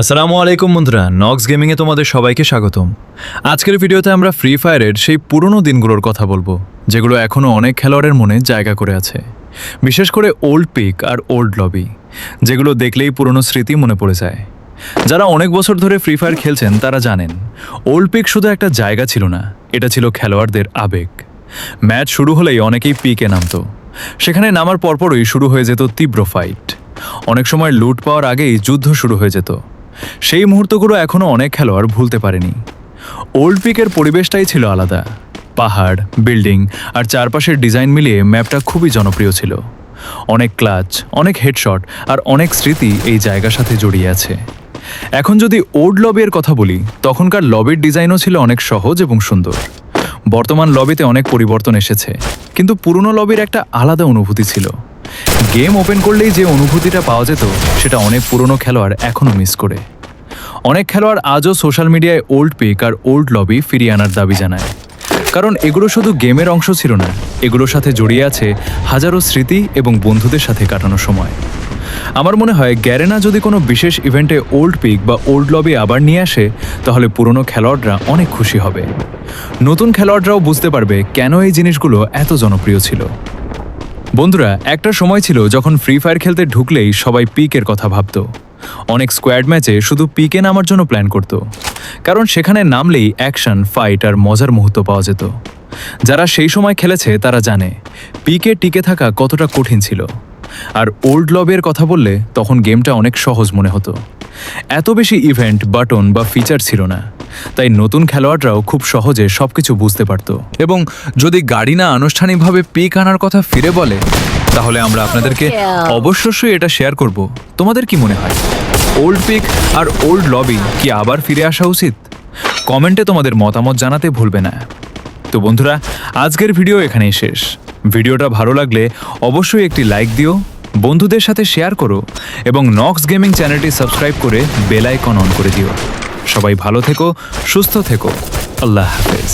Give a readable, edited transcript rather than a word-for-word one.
আসসালামু আলাইকুম বন্ধুরা, নক্স গেমিংয়ে তোমাদের সবাইকে স্বাগতম। আজকের ভিডিওতে আমরা ফ্রি ফায়ারের সেই পুরনো দিনগুলোর কথা বলবো, যেগুলো এখনও অনেক খেলোয়াড়ের মনে জায়গা করে আছে। বিশেষ করে ওল্ড পিক আর ওল্ড লবি, যেগুলো দেখলেই পুরনো স্মৃতি মনে পড়ে যায়। যারা অনেক বছর ধরে ফ্রি ফায়ার খেলছেন তারা জানেন, ওল্ড পিক শুধু একটা জায়গা ছিল না, এটা ছিল খেলোয়াড়দের আবেগ। ম্যাচ শুরু হলেই অনেকেই পিকে নামতো। সেখানে নামার পরপরই শুরু হয়ে যেত তীব্র ফাইট। অনেক সময় লুট পাওয়ার আগেই যুদ্ধ শুরু হয়ে যেত। সেই মুহূর্তগুলো এখনও অনেক খেলোয়াড় ভুলতে পারেনি। ওল্ড পিকের পরিবেশটাই ছিল আলাদা। পাহাড়, বিল্ডিং আর চারপাশের ডিজাইন মিলিয়ে ম্যাপটা খুবই জনপ্রিয় ছিল। অনেক ক্লাচ, অনেক হেডশট আর অনেক স্মৃতি এই জায়গার সাথে জড়িয়ে আছে। এখন যদি ওল্ড লবির কথা বলি, তখনকার লবির ডিজাইনও ছিল অনেক সহজ এবং সুন্দর। বর্তমান লবিতে অনেক পরিবর্তন এসেছে, কিন্তু পুরনো লবির একটা আলাদা অনুভূতি ছিল। গেম ওপেন করলেই যে অনুভূতিটা পাওয়া যেত, সেটা অনেক পুরনো খেলোয়াড় এখনও মিস করে। অনেক খেলোয়াড় আজও সোশ্যাল মিডিয়ায় ওল্ড পিক আর ওল্ড লবি ফিরিয়ে আনার দাবি জানায়, কারণ এগুলো শুধু গেমের অংশ ছিল না, এগুলোর সাথে জড়িয়ে আছে হাজারো স্মৃতি এবং বন্ধুদের সাথে কাটানো সময়। আমার মনে হয় গ্যারেনা যদি কোনো বিশেষ ইভেন্টে ওল্ড পিক বা ওল্ড লবি আবার নিয়ে আসে, তাহলে পুরনো খেলোয়াড়রা অনেক খুশি হবে। নতুন খেলোয়াড়রাও বুঝতে পারবে কেন এই জিনিসগুলো এত জনপ্রিয় ছিল। বন্ধুরা, একটা সময় ছিল যখন ফ্রি ফায়ার খেলতে ঢুকলেই সবাই পিকের কথা ভাবত। অনেক স্কোয়াড ম্যাচে শুধু পিকে নামার জন্য প্ল্যান করত, কারণ সেখানে নামলেই অ্যাকশন, ফাইট আর মজার মুহূর্ত পাওয়া যেত। যারা সেই সময় খেলেছে তারা জানে পিকে টিকে থাকা কতটা কঠিন ছিল। আর ওল্ড লবের কথা বললে তখন গেমটা অনেক সহজ মনে হতো। এত বেশি ইভেন্ট, বাটন বা ফিচার ছিল না, তাই নতুন খেলোয়াড়রাও খুব সহজে সবকিছু বুঝতে পারত। এবং যদি গাড়িনা আনুষ্ঠানিকভাবে পিক আনার কথা ফিরে বলে, তাহলে আমরা আপনাদেরকে অবশ্যই এটা শেয়ার করব। তোমাদের কি মনে হয়, ওল্ড পিক আর ওল্ড লবি কি আবার ফিরে আসা উচিত? কমেন্টে তোমাদের মতামত জানাতে ভুলবে না। তো বন্ধুরা, আজকের ভিডিও এখানেই শেষ। ভিডিওটা ভালো লাগলে অবশ্যই একটি লাইক দিও, বন্ধুদের সাথে শেয়ার করো এবং নক্স গেমিং চ্যানেলটি সাবস্ক্রাইব করে বেল আইকন অন করে দিও। সবাই ভালো থেকো, সুস্থ থেকো। আল্লাহ হাফেজ।